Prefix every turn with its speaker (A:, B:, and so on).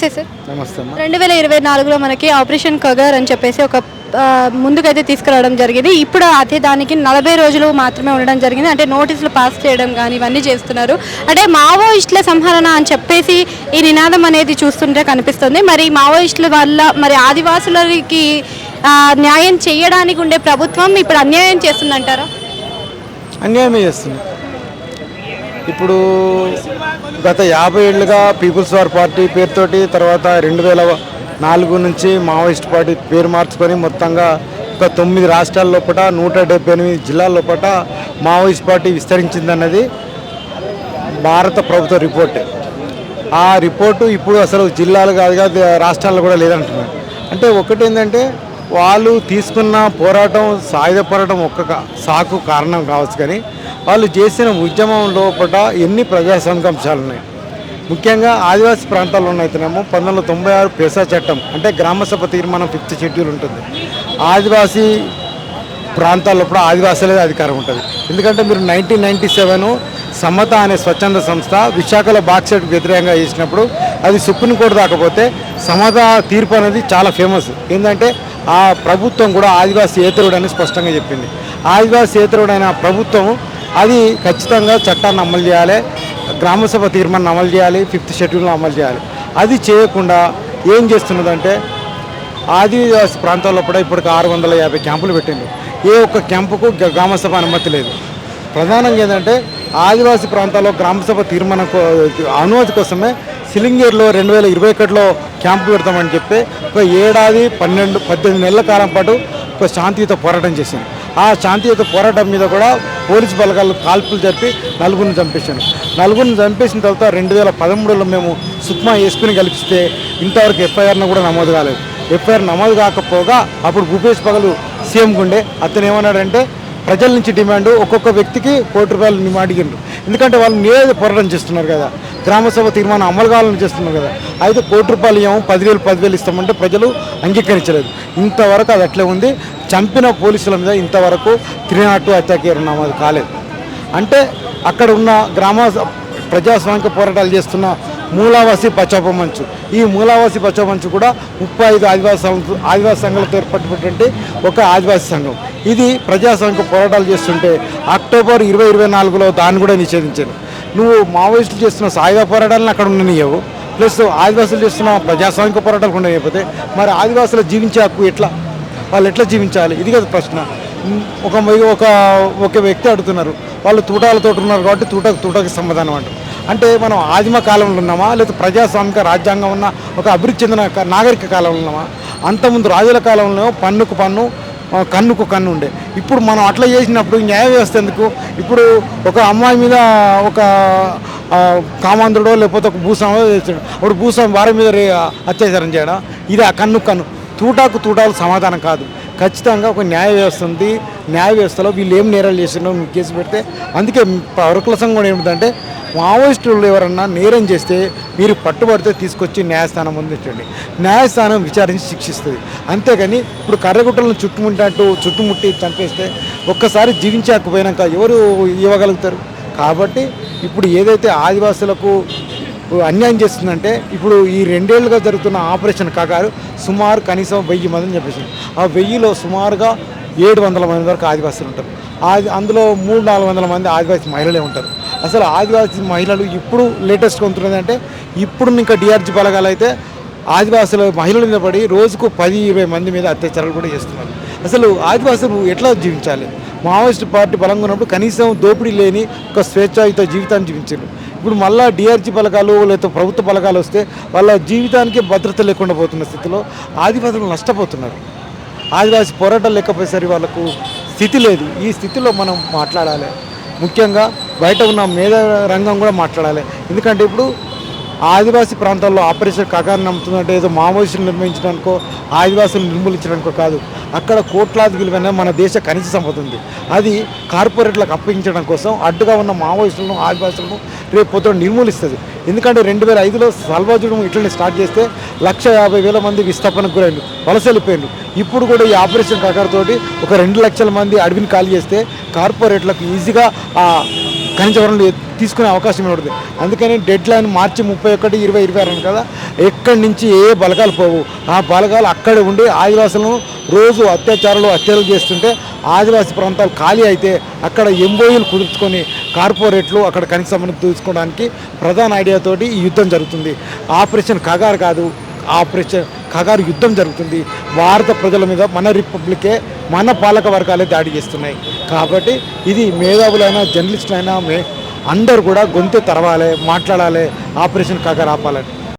A: Sir
B: నమస్తే అమ్మా.
A: 2024లో మనకి ఆపరేషన్ కగర్ అని చెప్పేసి ఒక ముందుకైతే తీసుకురావడం జరిగింది. ఇప్పుడు అదే దానికి 40 రోజులు మాత్రమే ఉండడం జరిగింది. అంటే నోటీసులు పాస్ చేయడం కానీ ఇవన్నీ చేస్తున్నారు. అంటే మావోయిస్టుల సంహరణ అని చెప్పేసి ఈ నినాదం అనేది చూస్తుంటే కనిపిస్తుంది. మరి మావోయిస్టుల వల్ల మరి ఆదివాసులకి న్యాయం చేయడానికి ఉండే ప్రభుత్వం ఇప్పుడు అన్యాయం చేస్తుందంటారా?
B: అన్యాయమే చేస్తుంది. ఇప్పుడు గత 50 ఏళ్ళుగా పీపుల్స్ వార్ పార్టీ పేరుతోటి తర్వాత 2004 నుంచి మావోయిస్ట్ పార్టీ పేరు మార్చుకొని మొత్తంగా ఒక 9 రాష్ట్రాల లోపల 178 జిల్లాల లోపల మావోయిస్ట్ పార్టీ విస్తరించిందన్నది భారత ప్రభుత్వ రిపోర్ట్. ఆ రిపోర్టు ఇప్పుడు అసలు జిల్లాలు కాదుగా రాష్ట్రాల్లో కూడా లేదంటున్నారు. అంటే ఒకటి ఏంటంటే వాళ్ళు తీసుకున్న పోరాటం సాయుధ పోరాటం సాకు కారణం కావచ్చు, కానీ వాళ్ళు చేసిన ఉద్యమం లోపల ఎన్ని ప్రజాస్వామిక అంశాలు ఉన్నాయి. ముఖ్యంగా ఆదివాసీ ప్రాంతాల్లో ఉన్నైతేనేమో 1996 పేసా చట్టం అంటే గ్రామసభ తీర్మానం 5th షెడ్యూల్ ఉంటుంది. ఆదివాసీ ప్రాంతాల్లో కూడా ఆదివాసులే అధికారం ఉంటుంది. ఎందుకంటే మీరు 1997 సమత అనే స్వచ్ఛంద సంస్థ విశాఖలో బాక్సైట్ వ్యతిరేకంగా చేసినప్పుడు అది సుప్రీంకోర్టు దాకపోతే సమత తీర్పు అనేది చాలా ఫేమస్. ఏంటంటే ఆ ప్రభుత్వం కూడా ఆదివాసీ ఏతరుడు అని స్పష్టంగా చెప్పింది. ఆదివాసీ ఏతరుడైన ప్రభుత్వం అది ఖచ్చితంగా చట్టాన్ని అమలు చేయాలి, గ్రామసభ తీర్మానాన్ని అమలు చేయాలి, 5th షెడ్యూల్ను అమలు చేయాలి. అది చేయకుండా ఏం చేస్తున్నదంటే ఆదివాసీ ప్రాంతాల్లో కూడా ఇప్పటికి 650 క్యాంపులు పెట్టింది. ఏ ఒక్క క్యాంపుకు గ్రామసభ అనుమతి లేదు. ప్రధానంగా ఏంటంటే ఆదివాసీ ప్రాంతాల్లో గ్రామసభ తీర్మానం అనుమతి కోసమే సిలింగేర్లో 2021లో క్యాంపు పెడతామని చెప్పి ఒక ఏడాది 18 నెలల కాలం పాటు ఒక శాంతియుత పోరాటం చేసింది. ఆ శాంతియుత పోరాటం మీద కూడా పోలీసు బలగాలు కాల్పులు జరిపి 4గురిని చంపేశాను. 4గురిని చంపేసిన తర్వాత 2013లో మేము సుక్మా ఎస్పీని కల్పిస్తే ఇంతవరకు ఎఫ్ఐఆర్ను కూడా నమోదు కాలేదు. ఎఫ్ఐఆర్ నమోదు కాకపోగా అప్పుడు భూపేష్ పగలు సీఎం గుండే అతను ఏమన్నాడంటే ప్రజల నుంచి డిమాండ్ ఒక్కొక్క వ్యక్తికి ₹1 డిమాండ్ అడిగిండ్రు. ఎందుకంటే వాళ్ళు నేరుగా పోరాటం చేస్తున్నారు కదా, గ్రామసభ తీర్మానం అమలు కావాలని చేస్తున్నారు కదా. అయితే ₹1 ఇవ్వము 10,000 ఇస్తామంటే ప్రజలు అంగీకరించలేదు. ఇంతవరకు అది అట్లే ఉంది. చంపిన పోలీసుల మీద ఇంతవరకు 302 హత్యాకేసు నమోదు కాలేదు. అంటే అక్కడ ఉన్న ప్రజాస్వామిక పోరాటాలు చేస్తున్న మూలావాసి బచావ్ మంచు, ఈ మూలావాసి బచావ్ మంచు కూడా 35 ఆదివాసీ సంఘాలతో ఏర్పడినటువంటి ఒక ఆదివాసీ సంఘం. ఇది ప్రజాస్వామిక పోరాటాలు చేస్తుంటే అక్టోబర్ 2024లో దాన్ని కూడా నిషేధించారు. నువ్వు మావోయిస్టులు చేస్తున్న సాయుధ పోరాటాలను అక్కడ ఉండనియవు, ప్లస్ ఆదివాసులు చేస్తున్న ప్రజాస్వామిక పోరాటాలు ఉండనియకపోతే మరి ఆదివాసులు జీవించే హక్కు ఎట్లా, వాళ్ళు ఎట్లా జీవించాలి? ఇది కదా ప్రశ్న. ఒక వ్యక్తి అడుగుతున్నారు, వాళ్ళు తూటాలతో ఉన్నారు కాబట్టి తూటకి సమాధానం అంటారు. అంటే మనం ఆదిమ కాలంలో ఉన్నామా, లేదా ప్రజాస్వామిక రాజ్యాంగం ఉన్న ఒక అభివృద్ధి చెందిన నాగరిక కాలంలో ఉన్నామా? అంతకుముందు రాజుల కాలంలో పన్నుకు పన్ను కన్నుకు కన్ను ఉండే. ఇప్పుడు మనం అట్లా చేసినప్పుడు న్యాయ వ్యవస్థ ఎందుకు? ఇప్పుడు ఒక అమ్మాయి మీద ఒక కామాంధ్రుడో లేకపోతే ఒక భూస్వామి చేస్తాడు, అప్పుడు భూస్వామి వారి మీద అత్యాచారం చేయడం, ఇది ఆ కన్ను తూటాలు సమాధానం కాదు. ఖచ్చితంగా ఒక న్యాయ వ్యవస్థ ఉంది. న్యాయ వ్యవస్థలో వీళ్ళు ఏం నేరాలు చేసినా నువ్వు కేసు పెడితే, అందుకే వర్కుల సంఘం కూడా ఏమిటంటే మావోయిస్టులు ఎవరన్నా నేరం చేస్తే మీరు పట్టుబడితే తీసుకొచ్చి న్యాయస్థానం ముందుంచండి, న్యాయస్థానం విచారించి శిక్షిస్తుంది. అంతేగాని ఇప్పుడు కర్రగుట్టలను చుట్టుముట్టి చంపేస్తే ఒక్కసారి జీవించకపోయినాక ఎవరు ఇవ్వగలుగుతారు? కాబట్టి ఇప్పుడు ఏదైతే ఆదివాసులకు అన్యాయం చేస్తుందంటే ఇప్పుడు ఈ 2 ఏళ్ళుగా జరుగుతున్న ఆపరేషన్ కగారు సుమారు కనీసం 1000 మందిని చంపేసింది. ఆ 1000లో సుమారుగా 700 మంది వరకు ఆదివాసులు ఉంటారు. అందులో 300-400 మంది ఆదివాసీ మహిళలే ఉంటారు. అసలు ఆదివాసీ మహిళలు ఇప్పుడు లేటెస్ట్గా ఉంటున్నదంటే ఇప్పుడు ఇంకా డిఆర్జీ బలగాలు అయితే ఆదివాసుల మహిళల మీద పడి రోజుకు 10-20 మంది మీద అత్యాచారాలు కూడా చేస్తున్నారు. అసలు ఆదివాసులు ఎట్లా జీవించాలి? మావోయిస్ట్ పార్టీ బలంగా ఉన్నప్పుడు కనీసం దోపిడీ లేని ఒక స్వేచ్ఛాయుత జీవితాన్ని జీవించారు. ఇప్పుడు మళ్ళీ డిఆర్జీ బలగాలు లేదా ప్రభుత్వ బలగాలు వస్తే వాళ్ళ జీవితానికి భద్రత లేకుండా పోతున్న స్థితిలో ఆదివాసులు నష్టపోతున్నారు. ఆదివాసీ పోరాటాలు లేకపోయేసరికి వాళ్ళకు స్థితి లేదు. ఈ స్థితిలో మనం మాట్లాడాలి. ముఖ్యంగా బయట ఉన్న మేధా రంగం కూడా మాట్లాడాలి. ఎందుకంటే ఇప్పుడు ఆదివాసీ ప్రాంతాల్లో ఆపరేషన్ కగారు నమ్ముతుందంటే ఏదో మావోయిస్టులు నిర్మించడానికో ఆదివాసులు నిర్మూలించడానికో కాదు. అక్కడ కోట్లాది విలువైన మన దేశ ఖనిజ సంపద ఉంది. అది కార్పొరేట్లకు అప్పగించడం కోసం అడ్డుగా ఉన్న మావోయిస్టులను ఆదివాసులను రేపు పొద్దున నిర్మూలిస్తుంది. ఎందుకంటే 2005లో సల్వాజుడం ఇట్లనే స్టార్ట్ చేస్తే 150,000 మంది విస్థాపనకు గురైండు, వలస వెళ్ళిపోయిండు. ఇప్పుడు కూడా ఈ ఆపరేషన్ కగారు తోటి ఒక 2 లక్షల మంది అడవిని ఖాళీ చేస్తే కార్పొరేట్లకు ఈజీగా ఖనిజ వనరులు తీసుకునే అవకాశం ఉంటుంది. అందుకని డెడ్ లైన్ మార్చి 31, 2026 కదా, ఎక్కడి నుంచి ఏ బలగాలు పోవు. ఆ బలగాలు అక్కడే ఉండి ఆదివాసులను రోజు హత్యలు చేస్తుంటే ఆదివాసీ ప్రాంతాలు ఖాళీ అయితే అక్కడ ఎంఓయూలు కుదుర్చుకొని కార్పొరేట్లు అక్కడ కనీస సంబంధం తీసుకోవడానికి ప్రధాన ఐడియాతోటి ఈ యుద్ధం జరుగుతుంది. ఆపరేషన్ కగారు కాదు, ఆపరేషన్ కగారు యుద్ధం జరుగుతుంది. భారత ప్రజల మీద మన రిపబ్లికే, మన పాలక వర్గాలే దాడి చేస్తున్నాయి. కాబట్టి ఇది మేధావులైనా జర్నలిస్టులైనా అందరూ కూడా గొంతు తెరవాలి, మాట్లాడాలి, ఆపరేషన్ కగారు ఆపాలని.